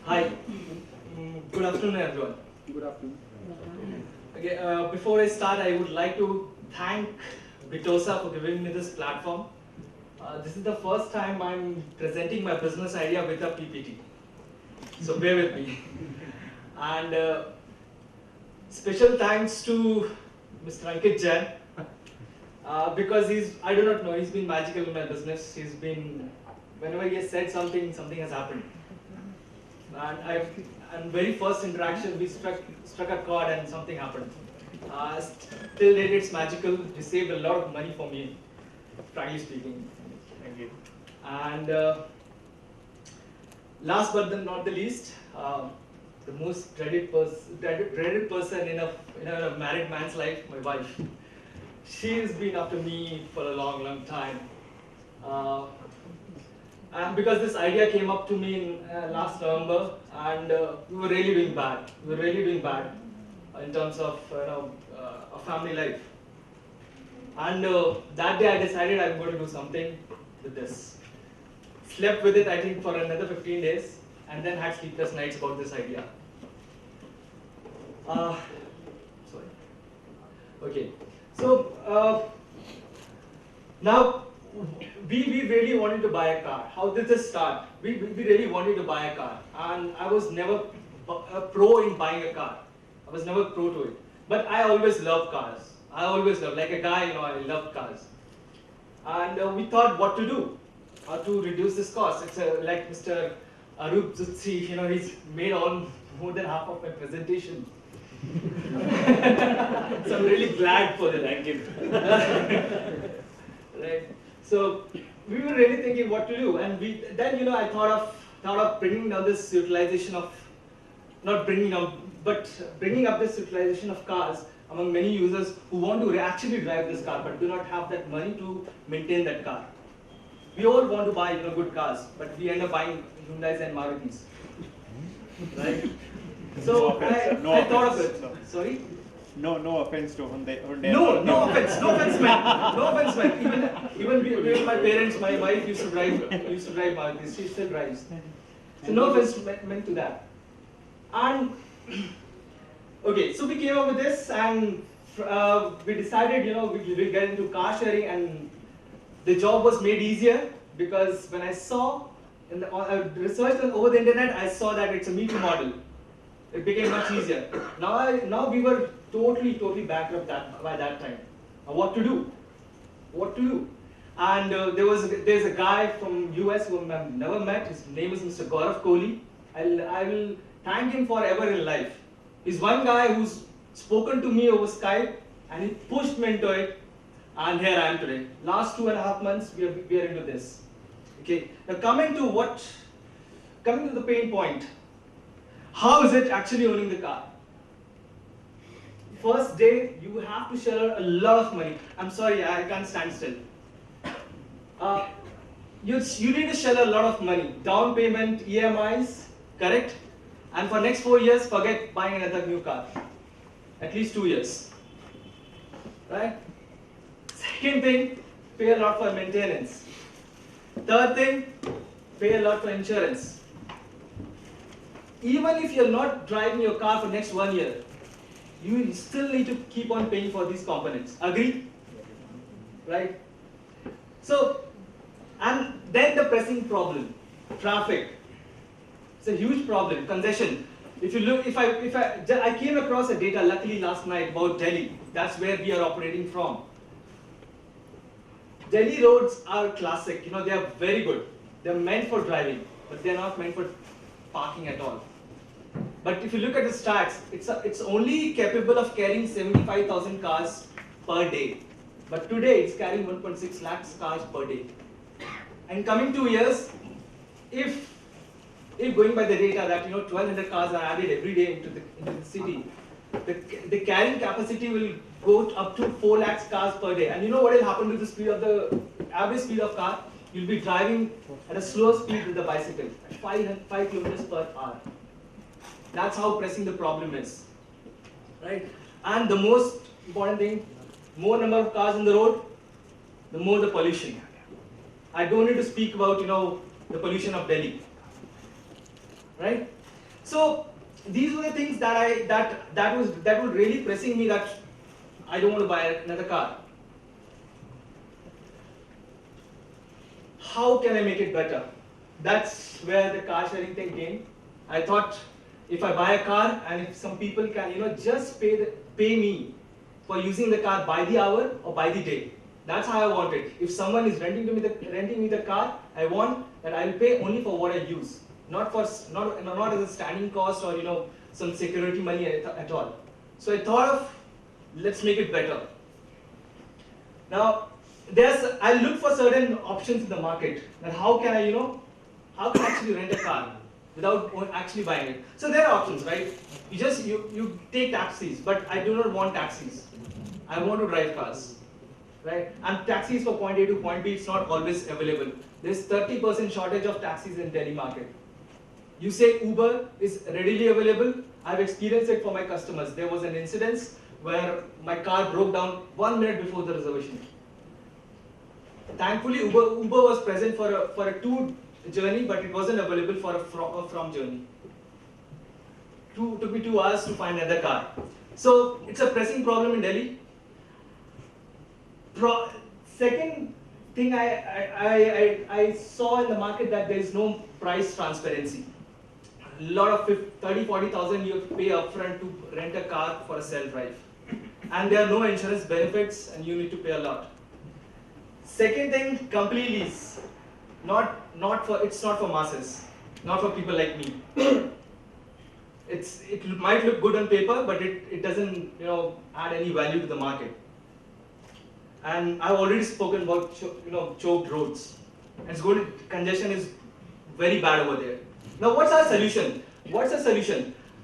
Hi. Good afternoon, everyone. Good afternoon. Okay, before I start, I would like to thank Vitosa for giving me this platform. This is the first time I'm presenting my business idea with a PPT. So bear with me. And special thanks to Mr. Ankit Jain, because I do not know, he's been magical in my business. He's been, whenever he has said something, something has happened. And very first interaction, we struck a chord and something happened. Till date, it's magical. He saved a lot of money for me, frankly speaking. Thank you. And last but not the least, the most dreaded person in a married man's life, my wife. She's been after me for a long, long time. And because this idea came up to me in last November, and we were really doing bad. We were really doing bad in terms of a family life. And that day I decided I'm going to do something with this. Slept with it, I think, for another 15 days, and then had sleepless nights about this idea. Sorry. Okay. So now we really wanted to buy a car. How did this start? We really wanted to buy a car, and I was never a pro in buying a car. I was never pro to it. But I always loved cars. I always loved, like a guy, I loved cars. And we thought what to do, how to reduce this cost. It's like Mr. Arup Zutsi, he's made more than half of my presentation. So I'm really glad for the thank you. Right. So we were really thinking what to do, and then I thought of bringing down this utilization of, not bringing down, but bringing up this utilization of cars among many users who want to actually drive this car but do not have that money to maintain that car. We all want to buy good cars, but we end up buying Hyundais and Marutis, right? So I thought of it. Sorry. No offense to Hyundai. No offense, man. No offense, man. Even my parents, my wife used to drive Marutis. She still drives. So no offense meant to that. And okay, so we came up with this, and we decided, we get into car sharing, and the job was made easier because when I saw researched over the internet, I saw that it's a Me Too model. It became much easier. Now we were totally bankrupt by that time. What to do? What to do? And there's a guy from US whom I've never met. His name is Mr. Gaurav Kohli. I will thank him forever in life. He's one guy who's spoken to me over Skype, and he pushed me into it, and here I am today. Last 2.5 months we are into this. Okay. Now coming to the pain point. How is it actually owning the car? First day, you have to shell out a lot of money. I'm sorry, I can't stand still. You need to shell a lot of money. Down payment, EMIs, correct? And for next 4 years, forget buying another new car. At least 2 years. Right? Second thing, pay a lot for maintenance. Third thing, pay a lot for insurance. Even if you're not driving your car for next 1 year, you still need to keep on paying for these components. Agree? Right? So, and then the pressing problem, traffic. It's a huge problem. Congestion. If you look, I came across a data luckily last night about Delhi. That's where we are operating from. Delhi roads are classic. They are very good. They're meant for driving, but they're not meant for parking at all. But if you look at the stats, it's only capable of carrying 75,000 cars per day. But today it's carrying 1.6 lakhs cars per day. And coming 2 years, if going by the data that 1,200 cars are added every day into the city, the carrying capacity will go up to 4 lakhs cars per day. And you know what will happen to the speed of the average speed of car? You'll be driving at a slower speed with the bicycle, at 5 kilometers per hour. That's how pressing the problem is, right? And the most important thing, more number of cars on the road, the more the pollution. I don't need to speak about the pollution of Delhi, right? So these were the things that were really pressing me that I don't want to buy another car. How can I make it better? That's where the car sharing thing came. I thought if I buy a car and if some people can just pay me for using the car by the hour or by the day. That's how I want it. If someone is renting me the car, I want that I'll pay only for what I use, not as a standing cost or some security money at all. So I thought of let's make it better. Now I look for certain options in the market that how can I actually rent a car without actually buying it. So there are options, right? You take taxis, but I do not want taxis. I want to drive cars, right? And taxis for point A to point B, it's not always available. There's 30% shortage of taxis in Delhi market. You say Uber is readily available. I've experienced it for my customers. There was an incident where my car broke down 1 minute before the reservation. Thankfully, Uber was present for a to journey, but it wasn't available for a from journey. Took me 2 hours to find another car. So it's a pressing problem in Delhi. Second thing I saw in the market that there is no price transparency. A lot of 30,000-40,000 you have to pay upfront to rent a car for a self-drive, and there are no insurance benefits, and you need to pay a lot. Second thing, company lease. It's not for masses, not for people like me. It might look good on paper, but it doesn't add any value to the market. And I've already spoken about choked roads. And congestion is very bad over there. Now what's our solution?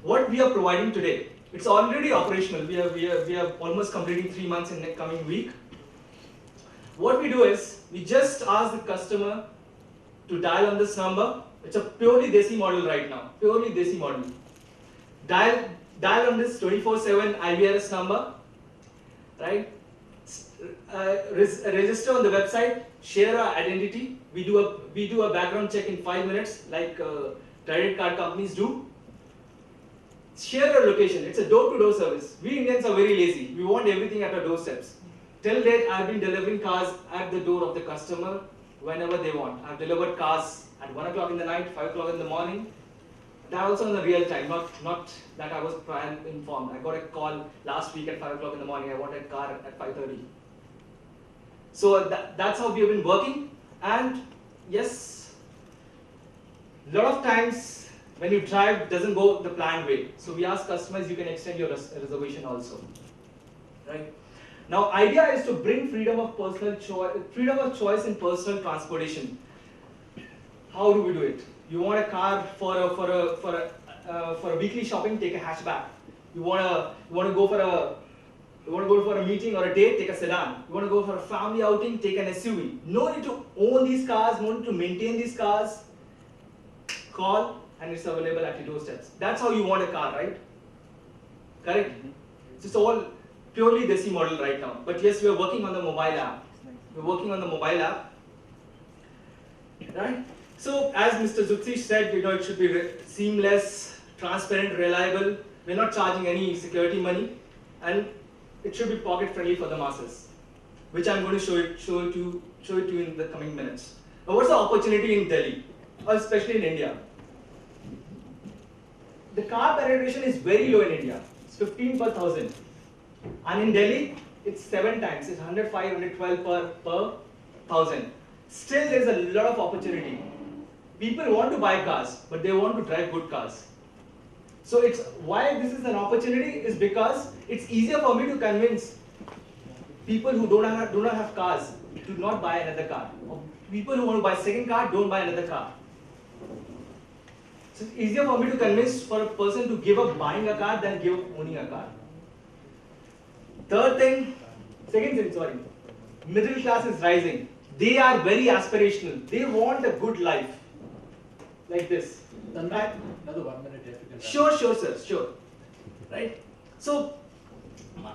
What we are providing today, it's already operational. We are almost completing 3 months in the coming week. What we do is we just ask the customer to dial on this number. It's a purely Desi model right now. Purely Desi model. Dial on this 24/7 IVRS number, right? Register on the website, share our identity. We do a background check in 5 minutes, like credit card companies do. Share your location. It's a door-to-door service. We Indians are very lazy. We want everything at our doorsteps. Till date, I've been delivering cars at the door of the customer whenever they want. I've delivered cars at 1 o'clock in the night, 5 o'clock in the morning. That also in the real time, not that I was prior informed. I got a call last week at 5 o'clock in the morning. I wanted a car at 5:30. So that's how we have been working. And yes, a lot of times when you drive, it doesn't go the planned way. So we ask customers, you can extend your reservation also, right? Now, idea is to bring freedom of choice in personal transportation. How do we do it? You want a car for a weekly shopping, take a hatchback. You want to go for a meeting or a date, take a sedan. You want to go for a family outing, take an SUV. No need to own these cars, no need to maintain these cars. Call and it's available at your doorsteps. That's how you want a car, right? Correct? It's all purely Desi model right now. But yes, we are working on the mobile app. We're working on the mobile app, right? So as Mr. Zutsish said, it should be seamless, transparent, reliable. We're not charging any security money, and it should be pocket friendly for the masses, which I'm going to show it to you in the coming minutes. Now, what's the opportunity in Delhi, or especially in India? The car penetration is very low in India. It's 15 per thousand. And in Delhi, it's 7 times. It's 105, 112 per thousand. Still, there's a lot of opportunity. People want to buy cars, but they want to drive good cars. So it's why this is an opportunity is because it's easier for me to convince people who do not have cars to not buy another car. Or people who want to buy a second car, don't buy another car. So it's easier for me to convince for a person to give up buying a car than give up owning a car. Second thing, middle class is rising. They are very aspirational. They want a good life. Like this. Another 1 minute if you can. Sure, sir, sure. Right? So,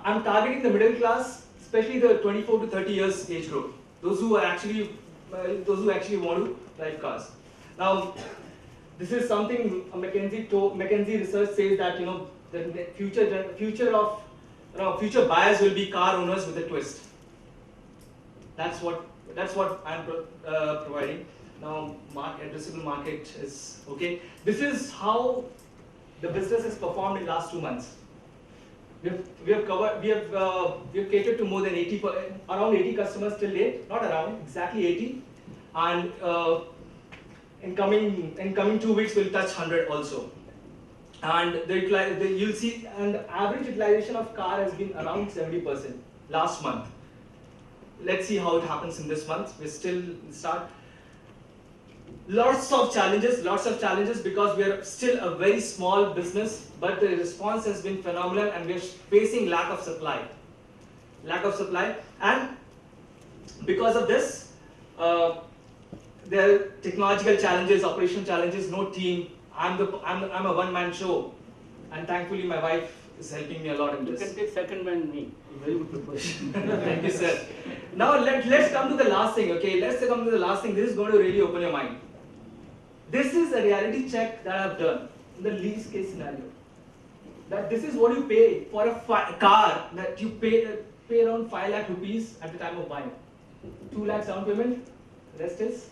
I'm targeting the middle class, especially the 24 to 30 years age group. Those who actually want to drive cars. Now, This is something McKinsey research says that the future buyers will be car owners with a twist. That's what I'm providing. Now, addressable market is okay. This is how the business has performed in last 2 months. We have catered to more than around 80 customers till date. Not around, exactly 80, and in coming 2 weeks we'll touch 100 also. And you'll see, and the average utilization of car has been around 70% last month. Let's see how it happens in this month. We still start. Lots of challenges because we are still a very small business, but the response has been phenomenal and we are facing lack of supply. And because of this, there are technological challenges, operational challenges, no team. I'm a one-man show, and thankfully my wife is helping me a lot in this. You can take second man me. Very good proposal. Thank you, sir. Now let's come to the last thing. Okay, let's come to the last thing. This is going to really open your mind. This is a reality check that I've done in the least case scenario. That this is what you pay for a car that you pay around 5 lakh rupees at the time of buying. 2 lakhs down payment. Rest is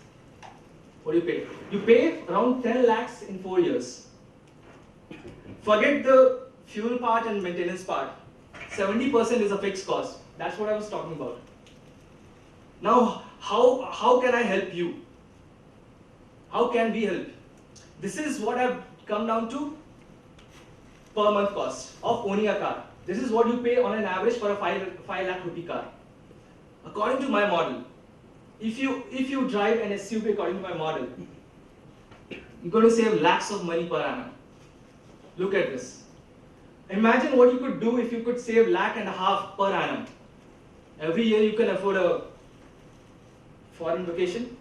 what do you pay? You pay around 10 lakhs in 4 years. Forget the fuel part and maintenance part. 70% is a fixed cost. That's what I was talking about. Now, how can I help you? How can we help? This is what I've come down to per month cost of owning a car. This is what you pay on an average for a 5 lakh rupee car. According to my model, if you drive an SUV according to my model, you're going to save lakhs of money per annum. Look at this. Imagine what you could do if you could save $1.5 lakh per annum. Every year you can afford a foreign vacation,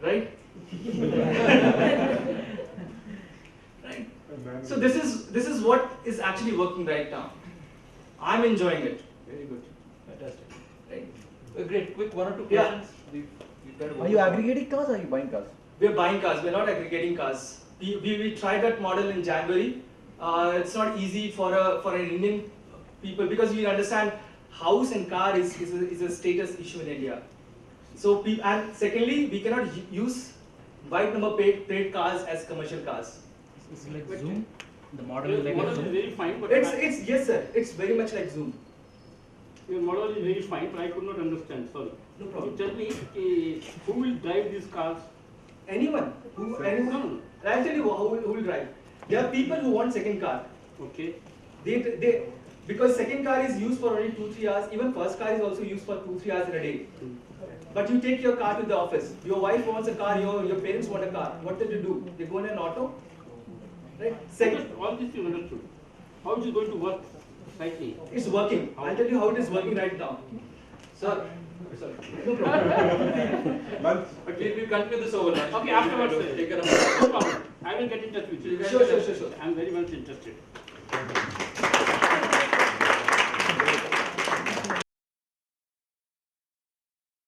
right? Right. So this is what is actually working right now. I'm enjoying it. Very good. Fantastic. Right. Great. Quick, one or two Yeah. questions. We've got Are you aggregating cars or are you buying cars? We're buying cars. We're not aggregating cars. We tried that model in January. It's not easy for an Indian people because we understand house and car is a status issue in India. So and secondly, we cannot use white number plate cars as commercial cars. It's like Zoom. The model Your is like model a is Zoom. very fine, but It's yes sir. It's very much like Zoom. your model is very fine, but I could not understand. Sorry. No You problem. tell me who will drive these cars? Anyone. No. I'll tell you who will drive. There are people who want second car. Okay. They because second car is used for only 2-3 hours. Even first car is also used for 2-3 hours in a day. But you take your car to the office. Your wife wants a car. Your parents want a car. What did you do? They go in an auto. Right. Second, All this you understood. How is it going to work slightly? it's working. I'll tell you how it is working right now. Sir. Sorry. No problem. But we'll continue this over lunch. Okay, afterwards. Take care of No problem. I will get in touch with you. Sure. I'm very much interested.